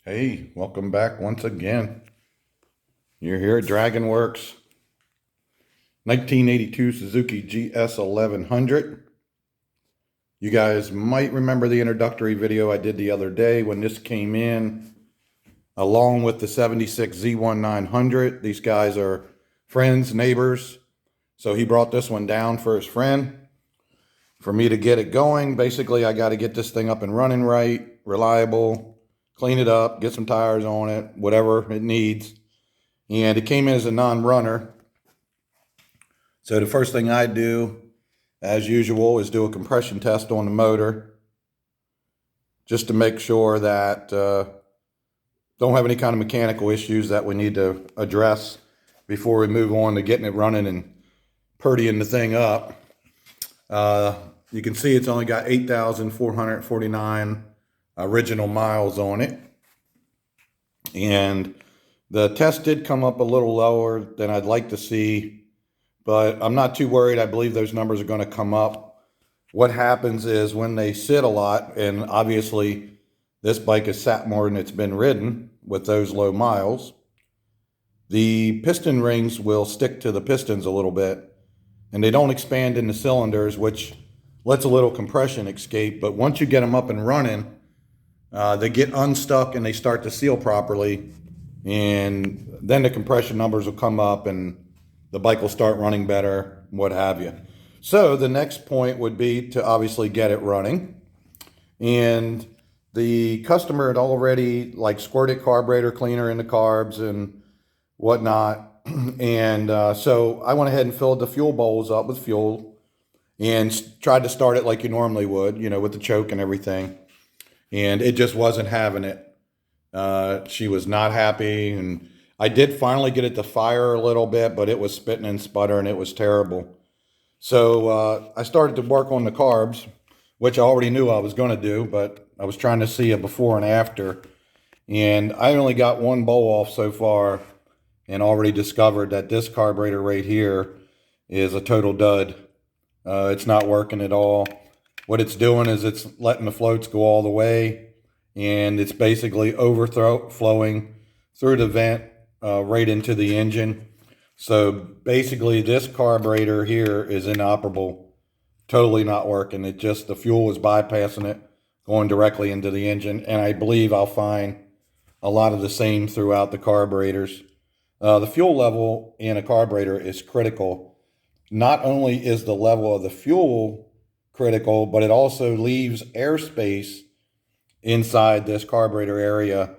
Hey, welcome back once again. You're here at Dragon Works, 1982 Suzuki GS1100. You guys might remember the introductory video I did the other day when this came in, along with the 76 Z1900. These guys are friends, neighbors. So he brought this one down for his friend. For me to get it going, basically I got to get this thing up and running right, reliable, clean it up, get some tires on it, whatever it needs. And it came in as a non-runner. So the first thing I do, as usual, is do a compression test on the motor, just to make sure that don't have any kind of mechanical issues that we need to address before we move on to getting it running and purdying the thing up. You can see it's only got 8,449 original miles on it. And the test did come up a little lower than I'd like to see, but I'm not too worried. I believe those numbers are going to come up. What happens is when they sit a lot, and obviously this bike has sat more than it's been ridden with those low miles, the piston rings will stick to the pistons a little bit, and they don't expand in the cylinders, which lets a little compression escape. But once you get them up and running, they get unstuck and they start to seal properly, and then the compression numbers will come up and the bike will start running better, what have you. So the next point would be to obviously get it running. And the customer had already squirted carburetor cleaner in the carbs and whatnot. And so I went ahead and filled the fuel bowls up with fuel and tried to start it like you normally would, with the choke and everything. And it just wasn't having it. She was not happy, and I did finally get it to fire a little bit, but it was spitting and sputtering. It was terrible. So I started to work on the carbs, which I already knew I was going to do, but I was trying to see a before and after. And I only got one bowl off so far and already discovered that this carburetor right here is a total dud. It's not working at all. What it's doing is it's letting the floats go all the way, and it's basically overflowing through the vent right into the engine. So basically this carburetor here is inoperable, totally not working. It just, the fuel is bypassing it, going directly into the engine. And I believe I'll find a lot of the same throughout the carburetors. The fuel level in a carburetor is critical. Not only is the level of the fuel critical, but it also leaves airspace inside this carburetor area,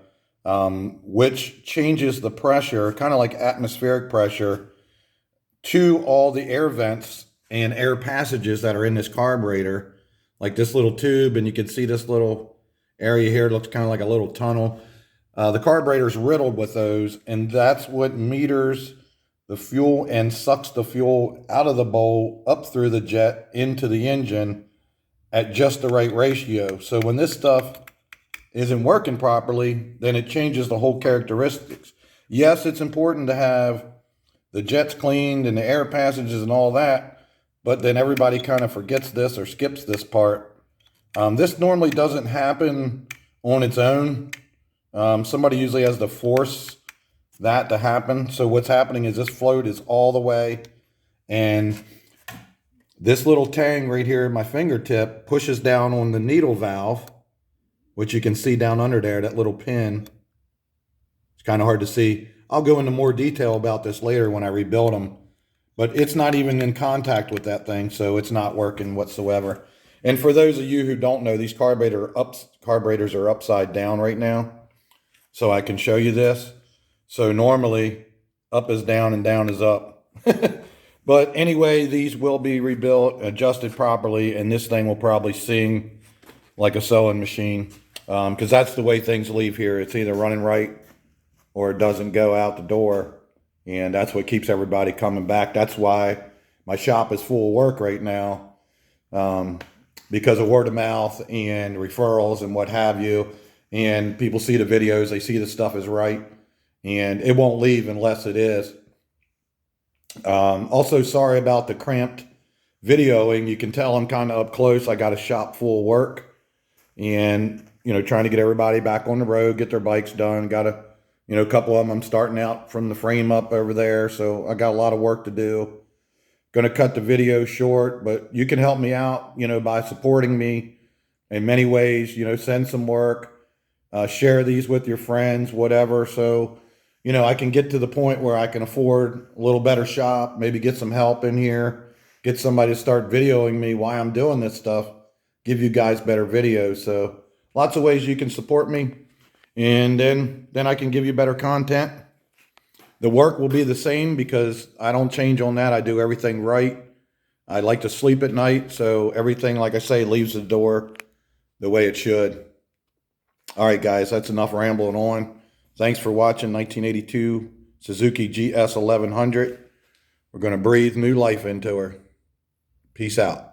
which changes the pressure, kind of like atmospheric pressure, to all the air vents and air passages that are in this carburetor, like this little tube. And you can see this little area here, it looks kind of like a little tunnel. The carburetor's riddled with those, and that's what meters the fuel and sucks the fuel out of the bowl up through the jet into the engine at just the right ratio. So when this stuff isn't working properly, then it changes the whole characteristics. Yes, it's important to have the jets cleaned and the air passages and all that, but then everybody kind of forgets this or skips this part. This normally doesn't happen on its own. Somebody usually has to force that to happen. So what's happening is this float is all the way, and this little tang right here in my fingertip pushes down on the needle valve, which you can see down under there, that little pin. It's kind of hard to see. I'll go into more detail about this later when I rebuild them, but it's not even in contact with that thing, so it's not working whatsoever. And for those of you who don't know, these carburetors are upside down right now, so I can show you this. So normally up is down and down is up. But anyway, these will be rebuilt, adjusted properly, and this thing will probably sing like a sewing machine, because that's the way things leave here. It's either running right or it doesn't go out the door, and that's what keeps everybody coming back. That's why my shop is full of work right now, because of word of mouth and referrals and what have you. And people see the videos, they see the stuff is right, and it won't leave unless it is. Also, sorry about the cramped videoing. You can tell I'm kind of up close. I got a shop full of work, and trying to get everybody back on the road, get their bikes done. Got a couple of them I'm starting out from the frame up over there. So I got a lot of work to do. Going to cut the video short, but you can help me out, by supporting me in many ways. Send some work, share these with your friends, whatever. So, I can get to the point where I can afford a little better shop, maybe get some help in here, get somebody to start videoing me while I'm doing this stuff, give you guys better videos. So lots of ways you can support me, and then I can give you better content. The work will be the same because I don't change on that. I do everything right. I like to sleep at night, so everything, like I say, leaves the door the way it should. All right, guys, that's enough rambling on. Thanks for watching 1982 Suzuki GS1100. We're going to breathe new life into her. Peace out.